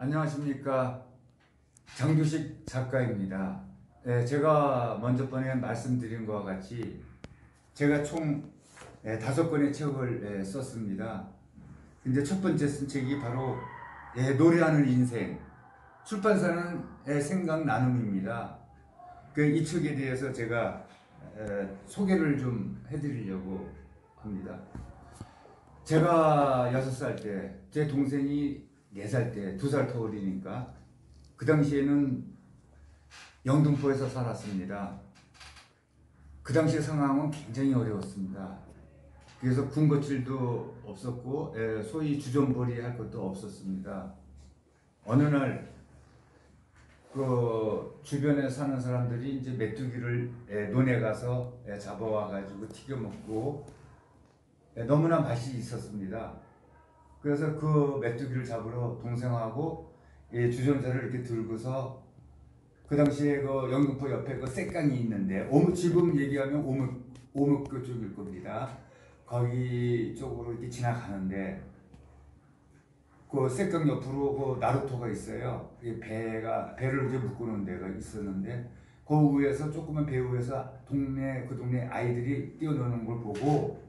안녕하십니까. 장규식 작가입니다. 제가 먼저 번에 말씀드린 것과 같이 제가 총 5권의 책을 썼습니다. 근데 첫 번째 쓴 책이 바로 노래하는 인생, 출판사는 생각 나눔입니다. 이 책에 대해서 제가 소개를 좀 해드리려고 합니다. 제가 6살 때, 제 동생이 4살 때, 2살 터울이니까 그 당시에는 영등포에서 살았습니다. 그 당시 상황은 굉장히 어려웠습니다. 그래서 군것질도 없었고 소위 주전벌이 할 것도 없었습니다. 어느 날 그 주변에 사는 사람들이 이제 메뚜기를 논에 가서 잡아와 가지고 튀겨 먹고 너무나 맛이 있었습니다. 그래서 그 메뚜기를 잡으러 동생하고 주전자를 이렇게 들고서 그 당시에 그 영등포 옆에 그 쇳강이 있는데 지금 얘기하면 오목교 쪽일 겁니다. 거기 쪽으로 이렇게 지나가는데 그 쇳강 옆으로 그 나루터가 있어요. 배를 이제 묶어놓은 데가 있었는데 그 위에서 조그만 배 위에서 그 동네 아이들이 뛰어노는 걸 보고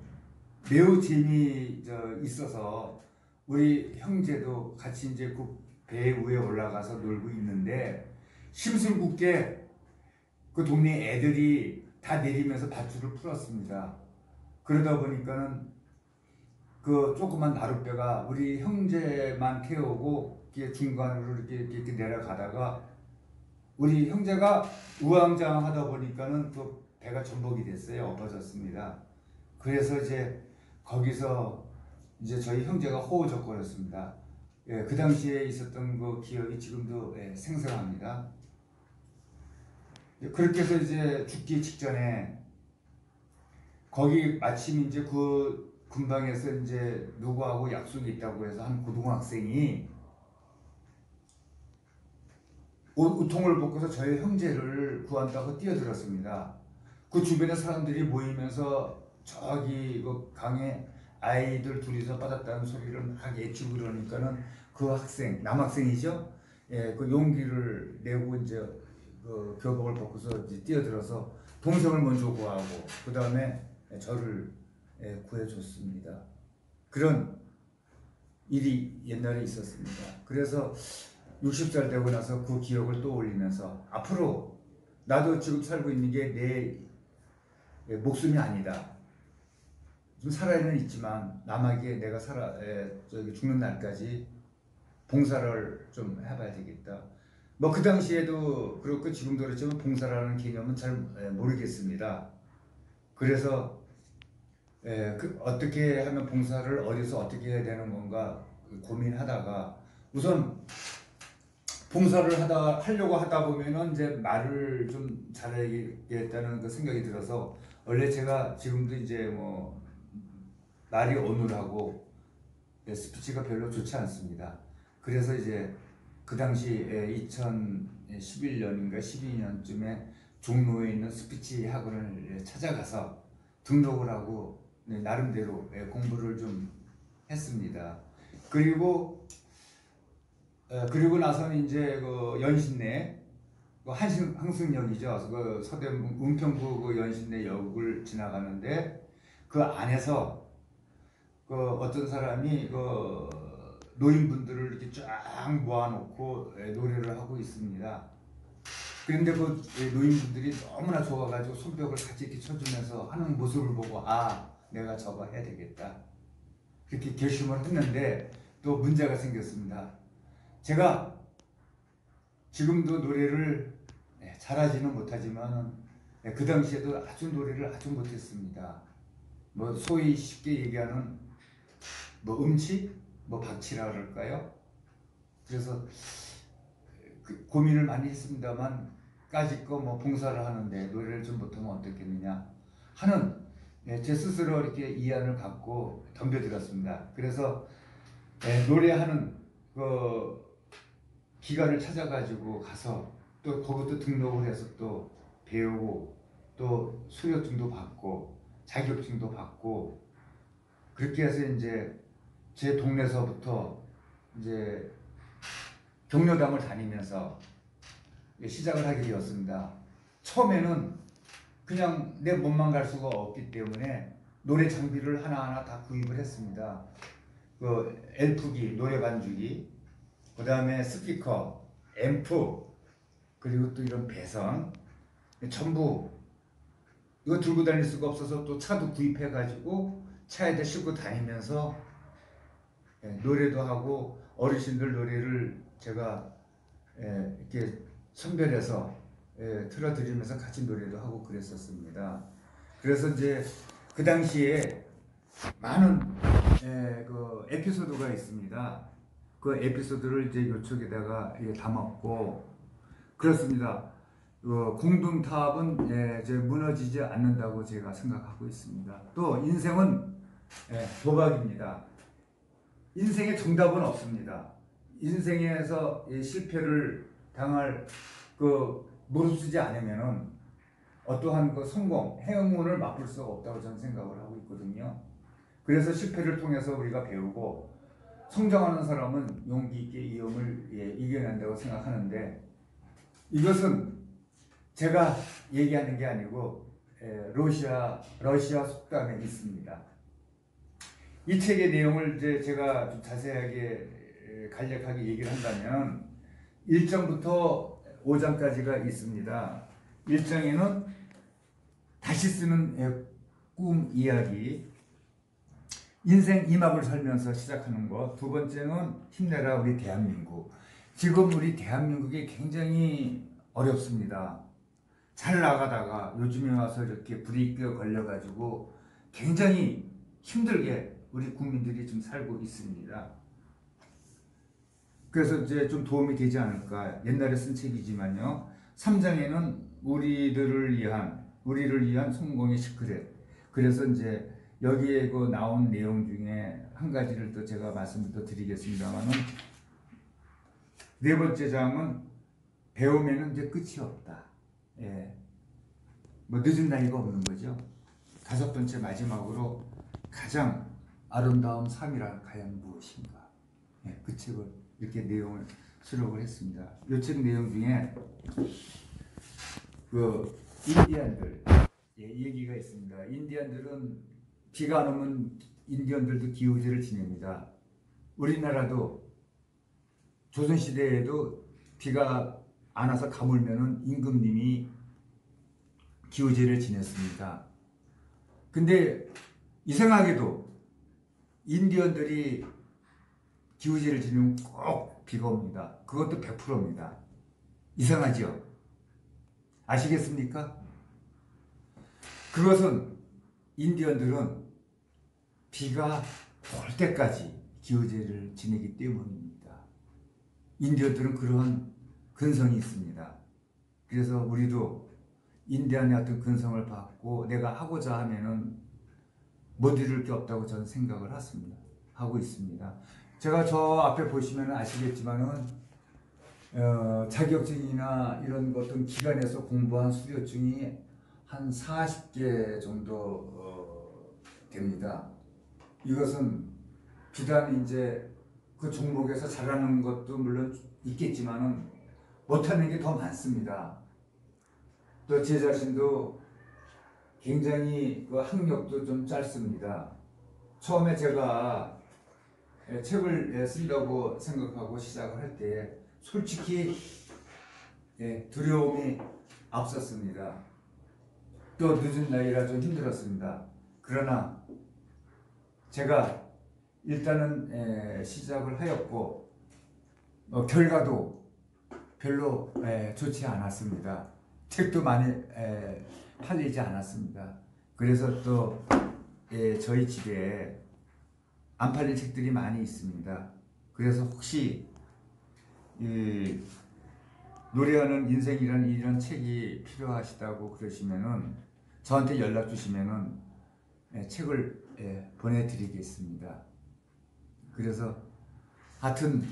매우 재미있어서 우리 형제도 같이 이제 그 배 위에 올라가서 놀고 있는데 심술궂게 그 동네 애들이 다 내리면서 밧줄을 풀었습니다. 그러다 보니까는 그 조그만 나룻배가 우리 형제만 태우고 중간으로 이렇게 내려가다가 우리 형제가 우왕좌왕하다 보니까는 그 배가 전복이 됐어요. 엎어졌습니다. 그래서 이제 거기서 이제 저희 형제가 호우적거렸습니다. 그 당시에 있었던 그 기억이 지금도 생생합니다. 그렇게 해서 이제 죽기 직전에 거기 마침 이제 그 근방에서 이제 누구하고 약속이 있다고 해서 한 고등학생이 우통을 벗고서 저희 형제를 구한다고 뛰어들었습니다. 그 주변에 사람들이 모이면서 저기 그 강에 아이들 둘이서 빠졌다는 소리를 막 예치고 그러니까는 그 학생, 남학생이죠? 그 용기를 내고 이제 그 교복을 벗고서 이제 뛰어들어서 동생을 먼저 구하고 그 다음에 저를 구해줬습니다. 그런 일이 옛날에 있었습니다. 그래서 60살 되고 나서 그 기억을 떠올리면서 앞으로 나도 지금 살고 있는 게 내 목숨이 아니다. 좀 살아는 있지만 남에게 내가 죽는 날까지 봉사를 좀 해봐야 되겠다. 뭐 그 당시에도 그렇고 지금도 그렇지만 봉사라는 개념은 잘 모르겠습니다. 그래서 어떻게 하면 봉사를 어디서 어떻게 해야 되는 건가 고민하다가 우선 봉사를 하려고 하다 보면은 이제 말을 좀 잘해야겠다는 그 생각이 들어서 원래 제가 지금도 이제 뭐 말이 어눌하고 스피치가 별로 좋지 않습니다. 그래서 이제 그 당시 2011년인가 12년쯤에 종로에 있는 스피치 학원을 찾아가서 등록을 하고 나름대로 공부를 좀 했습니다. 그리고 나서는 이제 그 연신내 그 항승역이죠. 그 서대문 은평구 그 연신내 역을 지나가는데 그 안에서 그 어떤 사람이 그 노인분들을 이렇게 쫙 모아놓고 노래를 하고 있습니다. 그런데 그 노인분들이 너무나 좋아가지고 손뼉을 같이 이렇게 쳐주면서 하는 모습을 보고 내가 저거 해야 되겠다. 그렇게 결심을 했는데 또 문제가 생겼습니다. 제가 지금도 노래를 잘하지는 못하지만 그 당시에도 노래를 아주 못했습니다. 뭐 소위 쉽게 얘기하는 뭐 음치? 뭐 박치라 그럴까요? 그래서 고민을 많이 했습니다만 까짓거 뭐 봉사를 하는데 노래를 좀 못하면 어떻겠느냐 하는 제 스스로 이렇게 이안을 갖고 덤벼들었습니다. 그래서 노래하는 그 기관을 찾아가지고 가서 또 거기도 등록을 해서 또 배우고 또 수료증도 받고 자격증도 받고 그렇게 해서 이제 제 동네에서부터 이제 경로당을 다니면서 시작을 하게 되었습니다. 처음에는 그냥 내 몸만 갈 수가 없기 때문에 노래 장비를 하나하나 다 구입을 했습니다. 그 엘프기, 노래 반주기, 그 다음에 스피커, 앰프, 그리고 또 이런 배선, 전부 이거 들고 다닐 수가 없어서 또 차도 구입해가지고 차에다 싣고 다니면서 노래도 하고 어르신들 노래를 제가 이렇게 선별해서 틀어드리면서 같이 노래도 하고 그랬었습니다. 그래서 이제 그 당시에 많은 그 에피소드가 있습니다. 그 에피소드를 이제 요쪽에다가 담았고 그렇습니다. 공동타업은 이제 무너지지 않는다고 제가 생각하고 있습니다. 또 인생은 도박입니다. 인생에 정답은 없습니다. 인생에서 실패를 당할 무릅쓰지 않으면은 어떠한 성공, 행운을 맛볼 수가 없다고 저는 생각을 하고 있거든요. 그래서 실패를 통해서 우리가 배우고 성장하는 사람은 용기 있게 위험을 이겨낸다고 생각하는데 이것은 제가 얘기하는 게 아니고 러시아 속담에 있습니다. 이 책의 내용을 이제 제가 좀 자세하게 간략하게 얘기를 한다면 1장부터 5장까지가 있습니다. 1장에는 다시 쓰는 꿈 이야기, 인생 이막을 살면서 시작하는 것. 두 번째는 힘내라 우리 대한민국. 지금 우리 대한민국이 굉장히 어렵습니다. 잘 나가다가 요즘에 와서 이렇게 불이익에 걸려가지고 굉장히 힘들게 우리 국민들이 좀 살고 있습니다. 그래서 이제 좀 도움이 되지 않을까. 옛날에 쓴 책이지만요. 3장에는 우리를 위한 성공의 시크릿. 그래서 이제 여기에 나온 내용 중에 한 가지를 또 제가 말씀을 또 드리겠습니다만은 네 번째 장은 배움에는 이제 끝이 없다. 늦은 나이가 없는 거죠. 다섯 번째 마지막으로 가장 아름다운 삶이란 과연 무엇인가. 그 책을 이렇게 내용을 수록을 했습니다. 이 책 내용 중에 인디안들 얘기가 있습니다. 인디안들은 비가 안 오면 인디언들도 기우제를 지냅니다. 우리나라도 조선시대에도 비가 안 와서 가물면은 임금님이 기우제를 지냈습니다. 근데 이상하게도 인디언들이 기우제를 지내면 꼭 비가 옵니다. 그것도 100%입니다. 이상하죠? 아시겠습니까? 그것은 인디언들은 비가 올 때까지 기우제를 지내기 때문입니다. 인디언들은 그런 근성이 있습니다. 그래서 우리도 인디안의 어떤 근성을 받고 내가 하고자 하면은 못 이룰 게 없다고 저는 생각을 하고 있습니다. 제가 저 앞에 보시면 아시겠지만은 자격증이나 이런 어떤 기관에서 공부한 수료증이 한 40개 정도 됩니다. 이것은 비단 이제 그 종목에서 잘하는 것도 물론 있겠지만은 못하는 게 더 많습니다. 또 제 자신도 굉장히 학력도 좀 짧습니다. 처음에 제가 책을 쓴다고 생각하고 시작을 할 때 솔직히 두려움이 앞섰습니다. 또 늦은 나이라 좀 힘들었습니다. 그러나 제가 일단은 시작을 하였고 결과도 별로 좋지 않았습니다. 책도 많이 팔리지 않았습니다. 그래서 또 저희 집에 안 팔린 책들이 많이 있습니다. 그래서 혹시 노래하는 인생이라는 이런 책이 필요하시다고 그러시면은 저한테 연락 주시면은 책을 보내드리겠습니다. 그래서 하여튼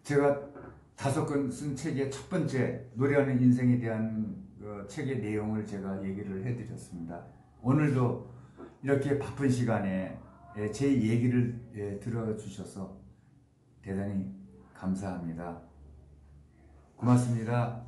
제가 5권 쓴 책의 첫 번째 노래하는 인생에 대한 책의 내용을 제가 얘기를 해드렸습니다. 오늘도 이렇게 바쁜 시간에 제 얘기를 들어주셔서 대단히 감사합니다. 고맙습니다.